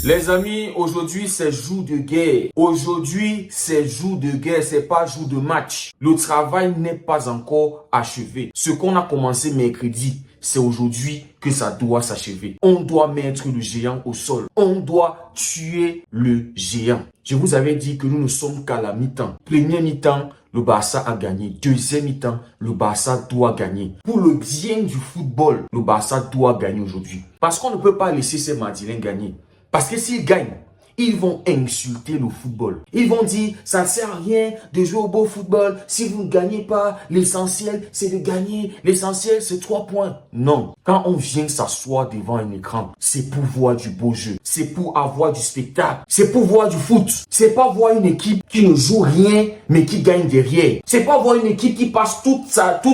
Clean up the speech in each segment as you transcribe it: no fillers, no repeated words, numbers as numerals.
Les amis, aujourd'hui c'est jour de guerre. Aujourd'hui c'est jour de guerre, c'est pas jour de match. Le travail n'est pas encore achevé. Ce qu'on a commencé mercredi, c'est aujourd'hui que ça doit s'achever. On doit mettre le géant au sol. On doit tuer le géant. Je vous avais dit que nous ne sommes qu'à la mi-temps. Premier mi-temps, le Barça a gagné. Deuxième mi-temps, le Barça doit gagner. Pour le bien du football, le Barça doit gagner aujourd'hui. Parce qu'on ne peut pas laisser ces Madrilènes gagner. Parce que s'ils gagnent, ils vont insulter le football. Ils vont dire, ça ne sert à rien de jouer au beau football. Si vous ne gagnez pas, l'essentiel, c'est de gagner. L'essentiel, c'est 3 points. Non. Quand on vient s'asseoir devant un écran, c'est pour voir du beau jeu. C'est pour avoir du spectacle. C'est pour voir du foot. C'est pas voir une équipe qui ne joue rien, mais qui gagne derrière. C'est pas voir une équipe qui passe tout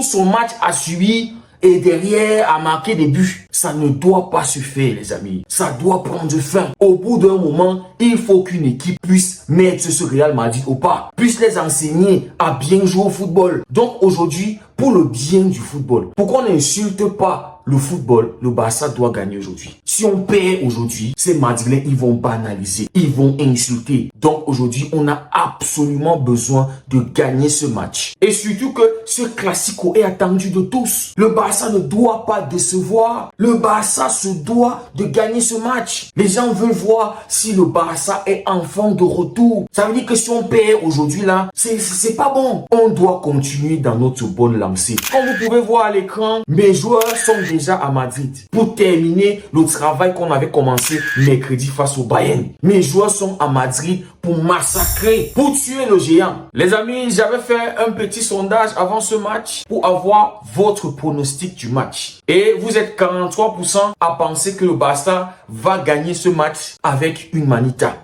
son match à subir et derrière à marquer des buts. Ça ne doit pas se faire, les amis. Ça doit prendre fin. Au bout d'un moment, il faut qu'une équipe puisse mettre ce Real Madrid au pas, puisse les enseigner à bien jouer au football. Donc aujourd'hui, pour le bien du football, pour qu'on n'insulte pas le football, le Barça doit gagner aujourd'hui. Si on perd aujourd'hui, ces Madrilènes, ils vont banaliser, ils vont insulter. Donc aujourd'hui, on a absolument besoin de gagner ce match. Et surtout que ce classico est attendu de tous. Le Barça ne doit pas décevoir. Le Barça se doit de gagner ce match. Les gens veulent voir si le Barça est enfin de retour. Ça veut dire que si on perd aujourd'hui là, c'est pas bon. On doit continuer dans notre bonne lancée. Comme vous pouvez voir à l'écran, mes joueurs sont déjà à Madrid pour terminer le travail qu'on avait commencé mercredi face au Bayern. Mes joueurs sont à Madrid pour massacrer, pour tuer le géant. Les amis, j'avais fait un petit sondage avant ce match pour avoir votre pronostic du match. Et vous êtes 43% à penser que le Barça va gagner ce match avec une manita.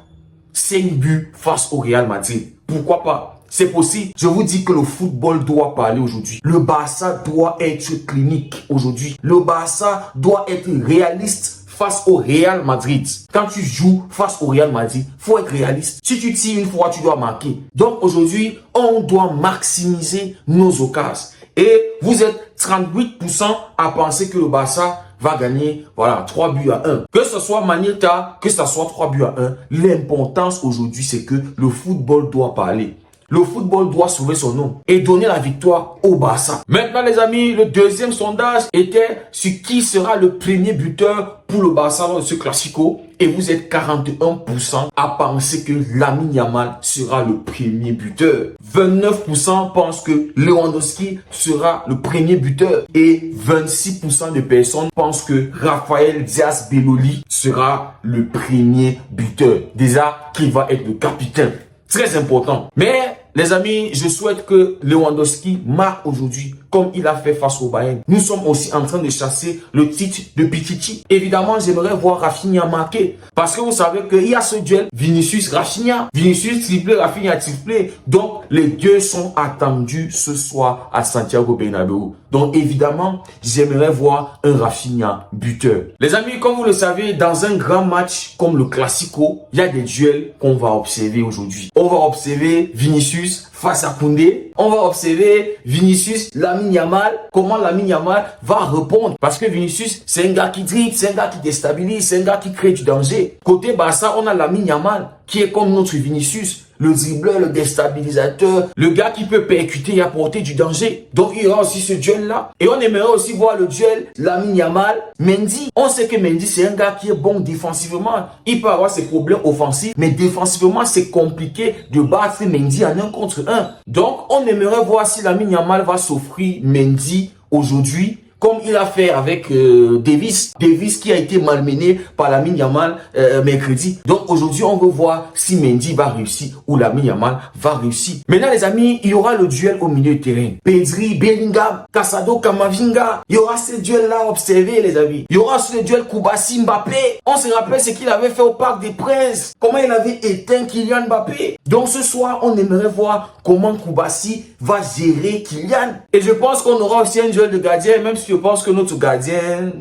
5 buts face au Real Madrid. Pourquoi pas? C'est possible. Je vous dis que le football doit parler aujourd'hui. Le Barça doit être clinique aujourd'hui. Le Barça doit être réaliste face au Real Madrid. Quand tu joues face au Real Madrid, faut être réaliste. Si tu tires une fois, tu dois marquer. Donc aujourd'hui, on doit maximiser nos occasions. Et vous êtes 38% à penser que le Barça va gagner, voilà, 3 buts à 1. Que ce soit Manita, que ce soit 3 buts à 1, l'importance aujourd'hui, c'est que le football doit parler. Le football doit sauver son nom et donner la victoire au Barça. Maintenant, les amis, le deuxième sondage était sur qui sera le premier buteur pour le Barça dans ce classico. Et vous êtes 41% à penser que Lamine Yamal sera le premier buteur. 29% pensent que Lewandowski sera le premier buteur. Et 26% de personnes pensent que Raphaël Diaz-Beloli sera le premier buteur. Déjà, qui va être le capitaine. Très important. Mais les amis, je souhaite que Lewandowski marque aujourd'hui comme il a fait face au Bayern. Nous sommes aussi en train de chasser le titre de Pichichi. Évidemment, j'aimerais voir Rafinha marquer. Parce que vous savez qu'il y a ce duel Vinicius-Rafinha. Vinicius triplé, Rafinha triplé. Donc, les deux sont attendus ce soir à Santiago Bernabéu. Donc, évidemment, j'aimerais voir un Rafinha buteur. Les amis, comme vous le savez, dans un grand match comme le Classico, il y a des duels qu'on va observer aujourd'hui. On va observer Vinicius face à Koundé. On va observer Vinicius, Lamine Yamal, comment Lamine Yamal va répondre. Parce que Vinicius, c'est un gars qui dribble, c'est un gars qui déstabilise, c'est un gars qui crée du danger. Côté Barça, on a Lamine Yamal, qui est comme notre Vinicius. Le dribbleur, le déstabilisateur, le gars qui peut percuter et apporter du danger. Donc il y aura aussi ce duel-là. Et on aimerait aussi voir le duel Lamine Yamal, Mendy. On sait que Mendy, c'est un gars qui est bon défensivement. Il peut avoir ses problèmes offensifs, mais défensivement, c'est compliqué de battre Mendy en 1 contre 1. Donc on aimerait voir si Lamine Yamal va s'offrir Mendy aujourd'hui comme il a fait avec Davis. Davis qui a été malmené par Lamine Yamal mercredi. Donc aujourd'hui, on veut voir si Mendy va réussir ou Lamine Yamal va réussir. Maintenant les amis, il y aura le duel au milieu de terrain. Pedri, Bellingham, Casado, Camavinga. Il y aura ce duel-là à observer les amis. Il y aura ce duel Koulibaly, Mbappé. On se rappelle ce qu'il avait fait au Parc des Princes. Comment il avait éteint Kylian Mbappé. Donc ce soir, on aimerait voir comment Koulibaly va gérer Kylian. Et je pense qu'on aura aussi un duel de gardien, même si je pense que notre gardien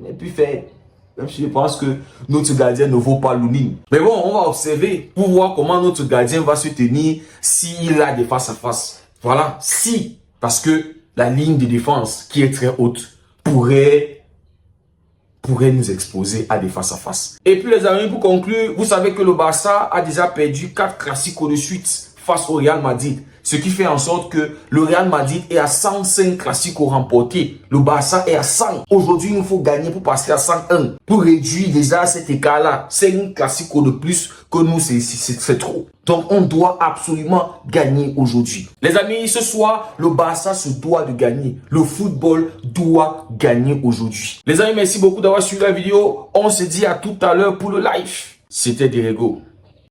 est plus faible. Même si je pense que notre gardien ne vaut pas l'unime. Mais bon, on va observer pour voir comment notre gardien va se tenir s'il a des face à face. Voilà, si. Parce que la ligne de défense qui est très haute pourrait nous exposer à des face à face. Et puis les amis, pour conclure, vous savez que le Barça a déjà perdu 4 classicos de suite face au Real Madrid. Ce qui fait en sorte que le Real Madrid est à 105 classicos remportés. Le Barça est à 100. Aujourd'hui, il nous faut gagner pour passer à 101. Pour réduire déjà cet écart-là. 5 classicos de plus que nous, c'est trop. Donc, on doit absolument gagner aujourd'hui. Les amis, ce soir, le Barça se doit de gagner. Le football doit gagner aujourd'hui. Les amis, merci beaucoup d'avoir suivi la vidéo. On se dit à tout à l'heure pour le live. C'était Derego.